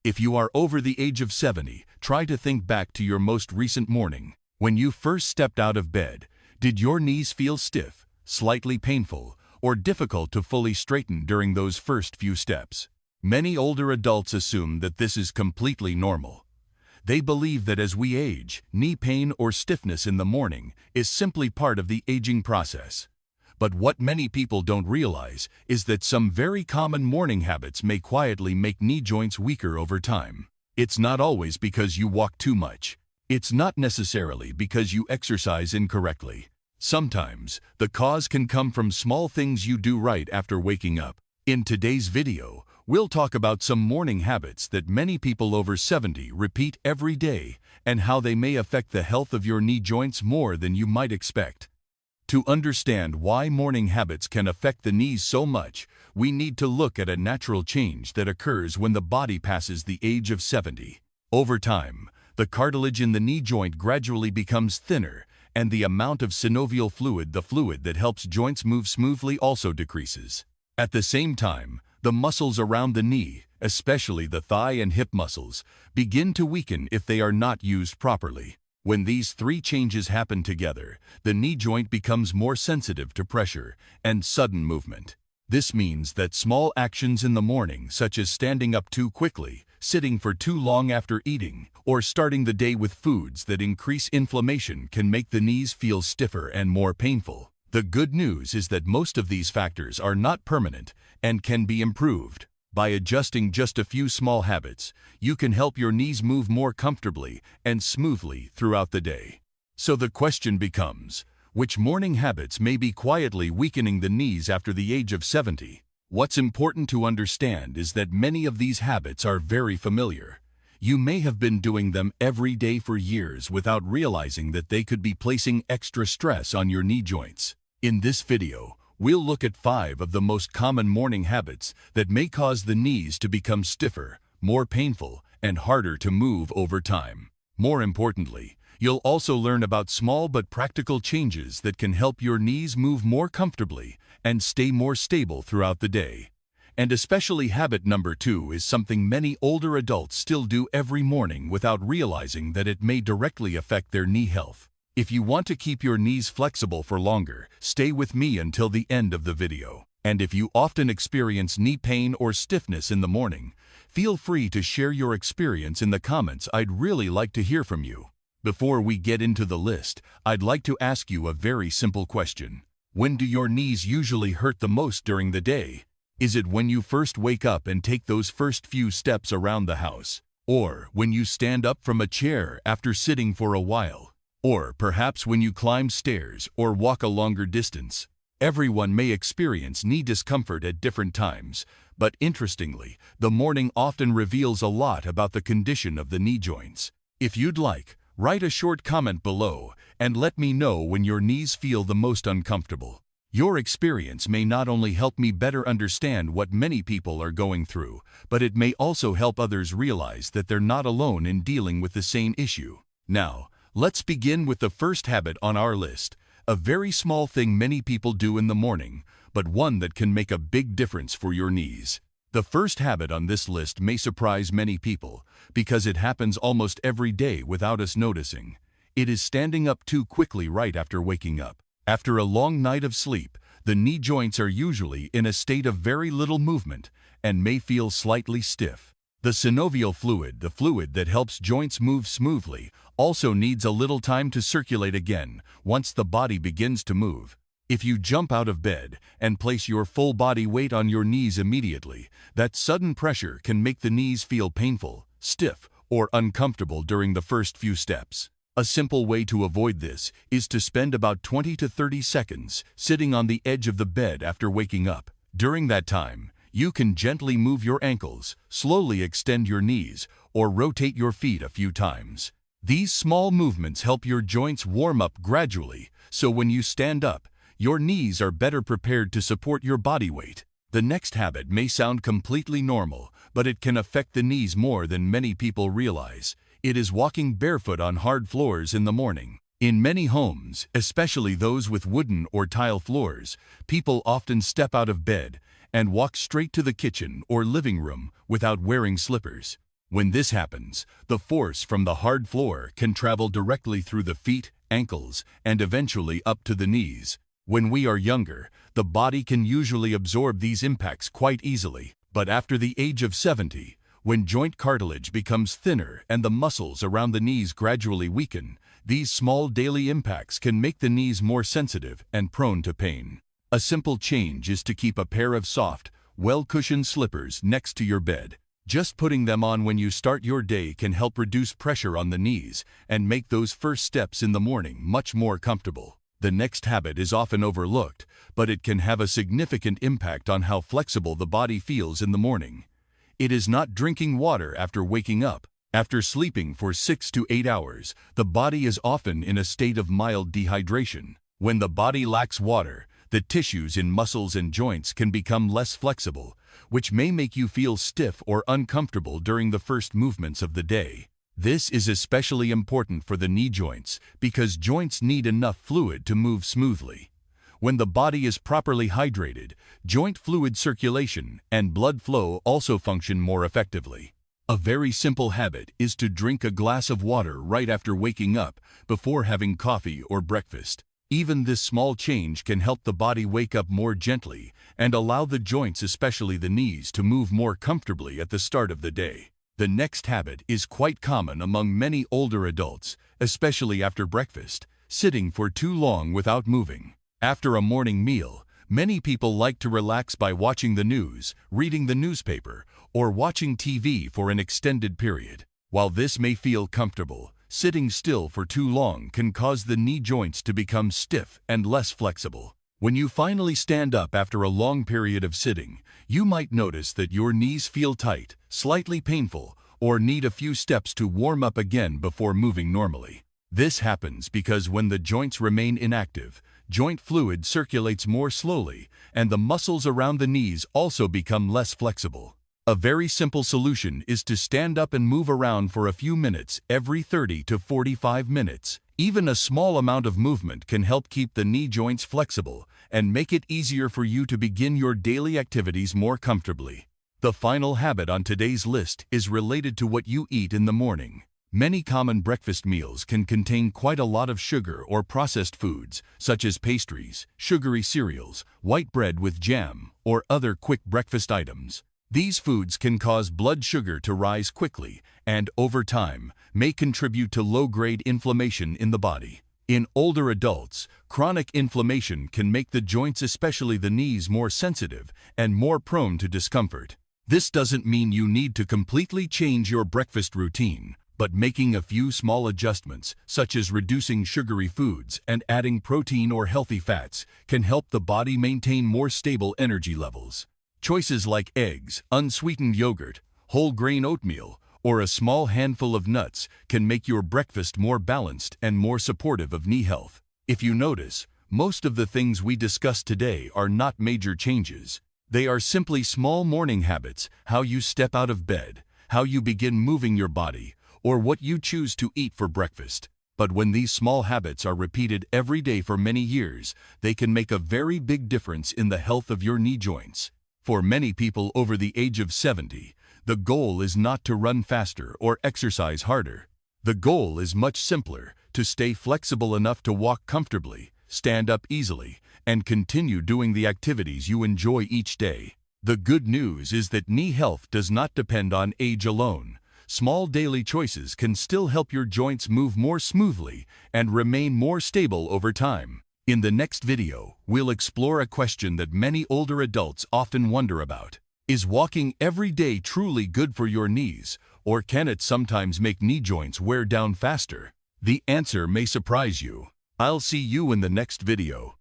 If you are over the age of 70, try to think back to your most recent morning. When you first stepped out of bed, did your knees feel stiff, slightly painful, or difficult to fully straighten during those first few steps? Many older adults assume that this is completely normal. They believe that as we age, knee pain or stiffness in the morning is simply part of the aging process. But what many people don't realize is that some very common morning habits may quietly make knee joints weaker over time. It's not always because you walk too much. It's not necessarily because you exercise incorrectly. Sometimes, the cause can come from small things you do right after waking up. In today's video, we'll talk about some morning habits that many people over 70 repeat every day and how they may affect the health of your knee joints more than you might expect. To understand why morning habits can affect the knees so much, we need to look at a natural change that occurs when the body passes the age of 70. Over time, the cartilage in the knee joint gradually becomes thinner, and the amount of synovial fluid, the fluid that helps joints move smoothly, also decreases. At the same time, the muscles around the knee, especially the thigh and hip muscles, begin to weaken if they are not used properly. When these three changes happen together, the knee joint becomes more sensitive to pressure and sudden movement. This means that small actions in the morning, such as standing up too quickly, sitting for too long after eating, or starting the day with foods that increase inflammation, can make the knees feel stiffer and more painful. The good news is that most of these factors are not permanent and can be improved. By adjusting just a few small habits, you can help your knees move more comfortably and smoothly throughout the day. So the question becomes, which morning habits may be quietly weakening the knees after the age of 70? What's important to understand is that many of these habits are very familiar. You may have been doing them every day for years without realizing that they could be placing extra stress on your knee joints. In this video, we'll look at 5 of the most common morning habits that may cause the knees to become stiffer, more painful, and harder to move over time. More importantly, you'll also learn about small but practical changes that can help your knees move more comfortably and stay more stable throughout the day. And especially habit number 2 is something many older adults still do every morning without realizing that it may directly affect their knee health. If you want to keep your knees flexible for longer, stay with me until the end of the video. And if you often experience knee pain or stiffness in the morning, feel free to share your experience in the comments. I'd really like to hear from you. Before we get into the list, I'd like to ask you a very simple question. When do your knees usually hurt the most during the day? Is it when you first wake up and take those first few steps around the house? Or when you stand up from a chair after sitting for a while? Or perhaps when you climb stairs or walk a longer distance? Everyone may experience knee discomfort at different times, but interestingly, the morning often reveals a lot about the condition of the knee joints. If you'd like, write a short comment below and let me know when your knees feel the most uncomfortable. Your experience may not only help me better understand what many people are going through, but it may also help others realize that they're not alone in dealing with the same issue. Now, let's begin with the first habit on our list, a very small thing many people do in the morning, but one that can make a big difference for your knees. The first habit on this list may surprise many people because it happens almost every day without us noticing. It is standing up too quickly right after waking up. After a long night of sleep, the knee joints are usually in a state of very little movement and may feel slightly stiff. The synovial fluid, the fluid that helps joints move smoothly, also needs a little time to circulate again once the body begins to move. If you jump out of bed and place your full body weight on your knees immediately, that sudden pressure can make the knees feel painful, stiff, or uncomfortable during the first few steps. A simple way to avoid this is to spend about 20 to 30 seconds sitting on the edge of the bed after waking up. During that time, you can gently move your ankles, slowly extend your knees, or rotate your feet a few times. These small movements help your joints warm up gradually, so when you stand up, your knees are better prepared to support your body weight. The next habit may sound completely normal, but it can affect the knees more than many people realize. It is walking barefoot on hard floors in the morning. In many homes, especially those with wooden or tile floors, people often step out of bed and walk straight to the kitchen or living room without wearing slippers. When this happens, the force from the hard floor can travel directly through the feet, ankles, and eventually up to the knees. When we are younger, the body can usually absorb these impacts quite easily, but after the age of 70, when joint cartilage becomes thinner and the muscles around the knees gradually weaken, these small daily impacts can make the knees more sensitive and prone to pain. A simple change is to keep a pair of soft, well-cushioned slippers next to your bed. Just putting them on when you start your day can help reduce pressure on the knees and make those first steps in the morning much more comfortable. The next habit is often overlooked, but it can have a significant impact on how flexible the body feels in the morning. It is not drinking water after waking up. After sleeping for 6 to 8 hours, the body is often in a state of mild dehydration. When the body lacks water, the tissues in muscles and joints can become less flexible, which may make you feel stiff or uncomfortable during the first movements of the day. This is especially important for the knee joints because joints need enough fluid to move smoothly. When the body is properly hydrated, joint fluid circulation and blood flow also function more effectively. A very simple habit is to drink a glass of water right after waking up before having coffee or breakfast. Even this small change can help the body wake up more gently and allow the joints, especially the knees, to move more comfortably at the start of the day. The next habit is quite common among many older adults, especially after breakfast, sitting for too long without moving. After a morning meal, many people like to relax by watching the news, reading the newspaper, or watching TV for an extended period. While this may feel comfortable, sitting still for too long can cause the knee joints to become stiff and less flexible. When you finally stand up after a long period of sitting, you might notice that your knees feel tight, slightly painful, or need a few steps to warm up again before moving normally. This happens because when the joints remain inactive, joint fluid circulates more slowly, and the muscles around the knees also become less flexible. A very simple solution is to stand up and move around for a few minutes every 30 to 45 minutes. Even a small amount of movement can help keep the knee joints flexible and make it easier for you to begin your daily activities more comfortably. The final habit on today's list is related to what you eat in the morning. Many common breakfast meals can contain quite a lot of sugar or processed foods, such as pastries, sugary cereals, white bread with jam, or other quick breakfast items. These foods can cause blood sugar to rise quickly and, over time, may contribute to low-grade inflammation in the body. In older adults, chronic inflammation can make the joints, especially the knees, more sensitive and more prone to discomfort. This doesn't mean you need to completely change your breakfast routine, but making a few small adjustments, such as reducing sugary foods and adding protein or healthy fats, can help the body maintain more stable energy levels. Choices like eggs, unsweetened yogurt, whole grain oatmeal, or a small handful of nuts can make your breakfast more balanced and more supportive of knee health. If you notice, most of the things we discussed today are not major changes. They are simply small morning habits: how you step out of bed, how you begin moving your body, or what you choose to eat for breakfast. But when these small habits are repeated every day for many years, they can make a very big difference in the health of your knee joints. For many people over the age of 70, the goal is not to run faster or exercise harder. The goal is much simpler: to stay flexible enough to walk comfortably, stand up easily, and continue doing the activities you enjoy each day. The good news is that knee health does not depend on age alone. Small daily choices can still help your joints move more smoothly and remain more stable over time. In the next video, we'll explore a question that many older adults often wonder about. Is walking every day truly good for your knees, or can it sometimes make knee joints wear down faster? The answer may surprise you. I'll see you in the next video.